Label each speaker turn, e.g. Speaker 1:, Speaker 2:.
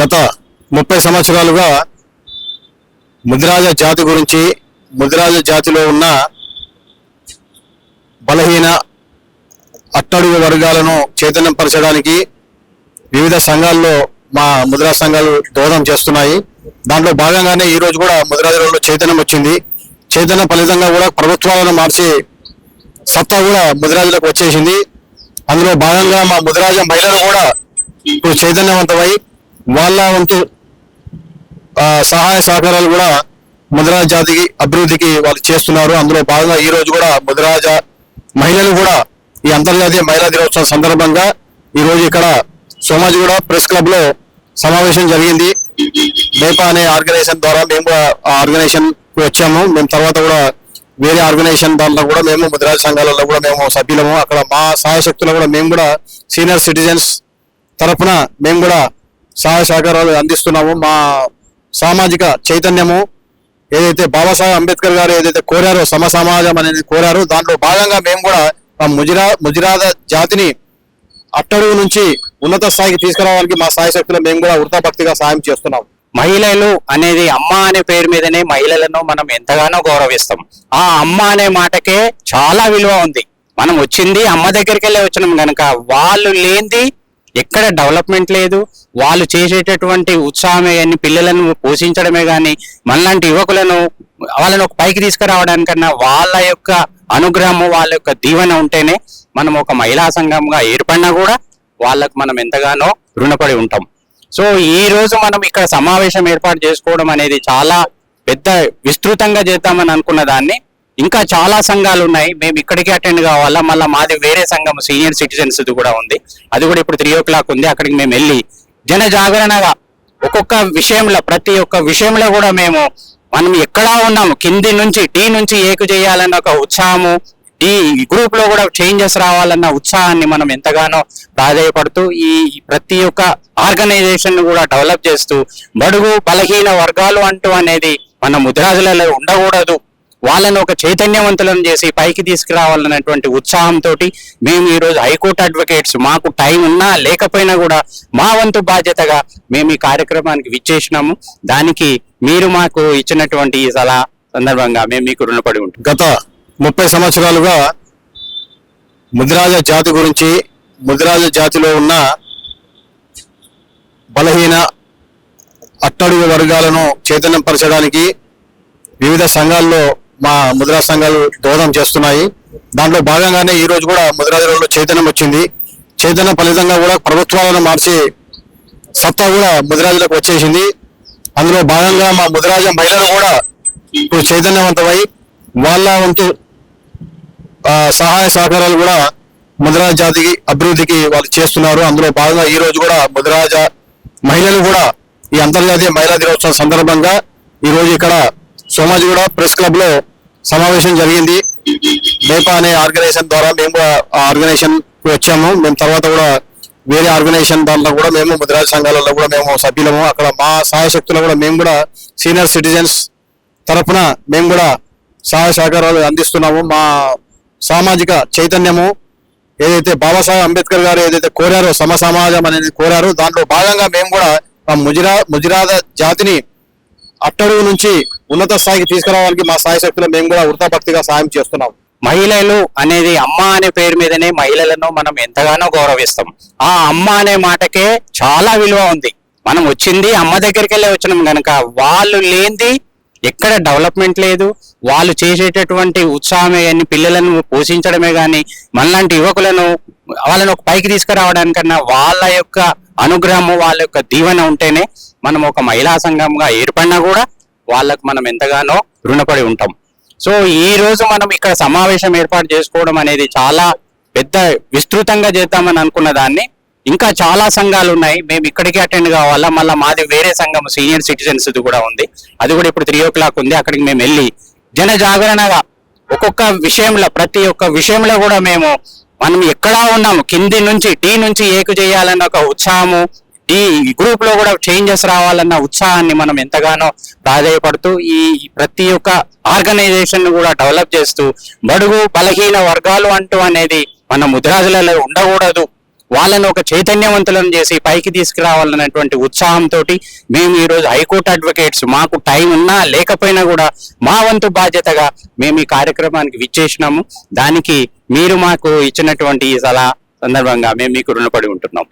Speaker 1: గత 30 సంవత్సరాలుగా ముదిరాజ జాతి గురించి, ముదిరాజ జాతిలో ఉన్న బలహీన అట్టడుగు వర్గాలను చైతన్యపరచడానికి వివిధ సంఘాల్లో మా ముదిరాజ సంఘాలు దోహదం చేస్తున్నాయి. దాంట్లో భాగంగానే ఈ రోజు కూడా ముదిరాజులలో చైతన్యం వచ్చింది. చైతన్య ఫలితంగా కూడా ప్రభుత్వాలను మార్చి సత్తా కూడా ముదిరాజులకు వచ్చేసింది. అందులో భాగంగా మా ముదిరాజ మహిళలు కూడా ఇప్పుడు చైతన్యవంతమై వాళ్ళ వంతు సహాయ సహకారాలు కూడా ముదిరాజ జాతికి అభివృద్ధికి వాళ్ళు చేస్తున్నారు. అందులో భాగంగా ఈ రోజు కూడా ముదిరాజ మహిళలు కూడా ఈ అంతర్జాతీయ మహిళా దినోత్సవం సందర్భంగా ఈ రోజు ఇక్కడ సోమాజిగూడ ప్రెస్ క్లబ్ లో సమావేశం జరిగింది. మేపా అనే ఆర్గనైజేషన్ ద్వారా మేము కూడా ఆ ఆర్గనైజేషన్ వచ్చాము. మేము తర్వాత కూడా వేరే ఆర్గనైజేషన్ దాంట్లో కూడా మేము ముదిరాజ సంఘాలలో కూడా మేము సభ్యులము. అక్కడ మా సహాయశక్తులు కూడా మేము కూడా సీనియర్ సిటిజన్స్ తరఫున మేము కూడా సహాయ సహకారాలు అందిస్తున్నాము. మా సామాజిక చైతన్యము ఏదైతే బాబాసాహెబ్ అంబేద్కర్ గారు ఏదైతే కోరారో సమాజం అనేది కోరారో దాంట్లో భాగంగా మేము కూడా ముజిరాద జాతిని అట్టడుగు నుంచి ఉన్నత స్థాయికి తీసుకురావడానికి మా సహాయశక్తులు మేము కూడా వృతాభక్తిగా సహాయం చేస్తున్నాం.
Speaker 2: మహిళలు అనేది అమ్మ అనే పేరు మీదనే మహిళలను మనం ఎంతగానో గౌరవిస్తాం. ఆ అమ్మ అనే మాటకే చాలా విలువ ఉంది. మనం వచ్చింది అమ్మ దగ్గరికి వెళ్ళి వచ్చినాం కనుక వాళ్ళు లేనిది ఎక్కడ డెవలప్మెంట్ లేదు. వాళ్ళు చేసేటటువంటి ఉత్సాహమే కానీ పిల్లలను పోషించడమే కానీ మనలాంటి యువకులను వాళ్ళని ఒక పైకి తీసుకురావడానికన్నా వాళ్ళ యొక్క అనుగ్రహము వాళ్ళ యొక్క దీవెన ఉంటేనే మనం ఒక మహిళా సంఘంగా ఏర్పడినా కూడా వాళ్ళకు మనం ఎంతగానో రుణపడి ఉంటాం. సో ఈ రోజు మనం ఇక్కడ సమావేశం ఏర్పాటు చేసుకోవడం అనేది చాలా పెద్ద విస్తృతంగా చేద్దామని అనుకున్న దాన్ని ఇంకా చాలా సంఘాలు ఉన్నాయి. మేము ఇక్కడికి అటెండ్ కావాలా, మళ్ళీ మాది వేరే సంఘం సీనియర్ సిటిజన్స్ కూడా ఉంది. అది కూడా ఇప్పుడు 3 o'clock ఉంది. అక్కడికి మేము వెళ్ళి జన జాగరణగా ఒక్కొక్క విషయంలో ప్రతి ఒక్క విషయంలో కూడా మనం ఎక్కడా ఉన్నాము కింది నుంచి టీ నుంచి ఏకు చేయాలన్న ఒక ఉత్సాహము, ఈ గ్రూప్ లో కూడా చేంజెస్ రావాలన్న ఉత్సాహాన్ని మనం ఎంతగానో ప్రాధాయపడుతూ ఈ ప్రతి ఒక్క ఆర్గనైజేషన్ కూడా డెవలప్ చేస్తూ బడుగు బలహీన వర్గాలు అంటూ అనేది మన ముదిరాజులలో ఉండకూడదు, వాళ్ళను ఒక చైతన్యవంతులను చేసి పైకి తీసుకురావాలన్నటువంటి ఉత్సాహంతో మేము ఈరోజు హైకోర్టు అడ్వకేట్స్ మాకు టైం ఉన్నా లేకపోయినా కూడా మా వంతు బాధ్యతగా మేము ఈ కార్యక్రమానికి విచ్చేసినాము. దానికి మీరు మాకు ఇచ్చినటువంటి ఈ సలహా సందర్భంగా మేము మీకు రుణపడి ఉంటాం.
Speaker 1: గత 30 సంవత్సరాలుగా ముదిరాజ జాతి గురించి, ముదిరాజ జాతిలో ఉన్న బలహీన అట్టడుగు వర్గాలను చైతన్యపరచడానికి వివిధ సంఘాల్లో మా ముదిరాజ సంఘాలు దోహదం చేస్తున్నాయి. దాంట్లో భాగంగానే ఈ రోజు కూడా ముదిరాజులలో చైతన్యం వచ్చింది. చైతన్య ఫలితంగా కూడా ప్రభుత్వాలను మార్చి సత్తా కూడా ముదిరాజులకు వచ్చేసింది. అందులో భాగంగా మా ముదిరాజ మహిళలు కూడా ఇప్పుడు చైతన్యవంతమై వాళ్ళ వంతు సహాయ సహకారాలు కూడా ముదిరాజ జాతికి అభివృద్ధికి వాళ్ళు చేస్తున్నారు. అందులో భాగంగా ఈ రోజు కూడా ముదిరాజ మహిళలు కూడా ఈ అంతర్జాతీయ మహిళా దినోత్సవం సందర్భంగా ఈ రోజు ఇక్కడ సోమాజిగూడ ప్రెస్ క్లబ్ లో సమావేశం జరిగింది. మేపా అనే ఆర్గనైజేషన్ ద్వారా మేము కూడా ఆ ఆర్గనైజేషన్ వచ్చాము. మేము తర్వాత కూడా వేరే ఆర్గనైజేషన్ దాంట్లో కూడా మేము ముదిరాజ సంఘాలలో కూడా మేము సభ్యులము. అక్కడ మా సహాయశక్తులు కూడా మేము కూడా సీనియర్ సిటిజన్స్ తరఫున మేము కూడా సహాయ సహకారాలు అందిస్తున్నాము. మా సామాజిక చైతన్యము ఏదైతే బాబాసాహెబ్ అంబేద్కర్ గారు ఏదైతే కోరారో సమాజం అనేది కోరారో దాంట్లో భాగంగా మేము కూడా ముజిరాద జాతిని అట్టడుగు నుంచి ఉన్నత స్థాయికి తీసుకురావడానికి మా సహాయశక్తులు మేము కూడా వృతాభక్తిగా సహాయం చేస్తున్నాం.
Speaker 2: మహిళలు అనేది అమ్మ అనే పేరు మీదనే మహిళలను మనం ఎంతగానో గౌరవిస్తాం. ఆ అమ్మ అనే మాటకే చాలా విలువ ఉంది. మనం వచ్చింది అమ్మ దగ్గరికి వెళ్ళి వచ్చినాం కనుక వాళ్ళు లేనిది ఎక్కడ డెవలప్మెంట్ లేదు. వాళ్ళు చేసేటటువంటి ఉత్సాహమే కానీ పిల్లలను పోషించడమే కానీ మనలాంటి యువకులను వాళ్ళని ఒక పైకి తీసుకురావడానికన్నా వాళ్ళ యొక్క అనుగ్రహము వాళ్ళ యొక్క దీవెన ఉంటేనే మనం ఒక మహిళా సంఘంగా ఏర్పడినా కూడా వాళ్ళకు మనం ఎంతగానో రుణపడి ఉంటాం. సో ఈ రోజు మనం ఇక్కడ సమావేశం ఏర్పాటు చేసుకోవడం అనేది చాలా పెద్ద విస్తృతంగా చేద్దామని అనుకున్న దాన్ని ఇంకా చాలా సంఘాలు ఉన్నాయి. మేము ఇక్కడికి అటెండ్ కావాలా, మళ్ళీ మాది వేరే సంఘం సీనియర్ సిటిజన్స్ కూడా ఉంది. అది కూడా ఇప్పుడు 3 o'clock ఉంది. అక్కడికి మేము వెళ్ళి జన జాగరణగా ఒక్కొక్క విషయంలో ప్రతి ఒక్క విషయంలో కూడా మనం ఎక్కడా ఉన్నాము కింది నుంచి టీ నుంచి ఏకు చేయాలన్న ఒక ఉత్సాహము, ఈ గ్రూప్ లో కూడా చేంజెస్ రావాలన్న ఉత్సాహాన్ని మనం ఎంతగానో ప్రాధాయపడుతూ ఈ ప్రతి ఒక్క ఆర్గనైజేషన్ కూడా డెవలప్ చేస్తూ బడుగు బలహీన వర్గాలు అంటూ అనేది మన ముదిరాజులలో ఉండకూడదు, వాళ్ళని ఒక చైతన్యవంతులను చేసి పైకి తీసుకురావాలన్నటువంటి ఉత్సాహంతో మేము ఈరోజు హైకోర్టు అడ్వకేట్స్ మాకు టైం ఉన్నా లేకపోయినా కూడా మా వంతు బాధ్యతగా మేము ఈ కార్యక్రమానికి విచ్చేసినాము. దానికి మీరు మాకు ఇచ్చినటువంటి ఈ సలహా సందర్భంగా మేము మీకు రుణపడి ఉంటున్నాం.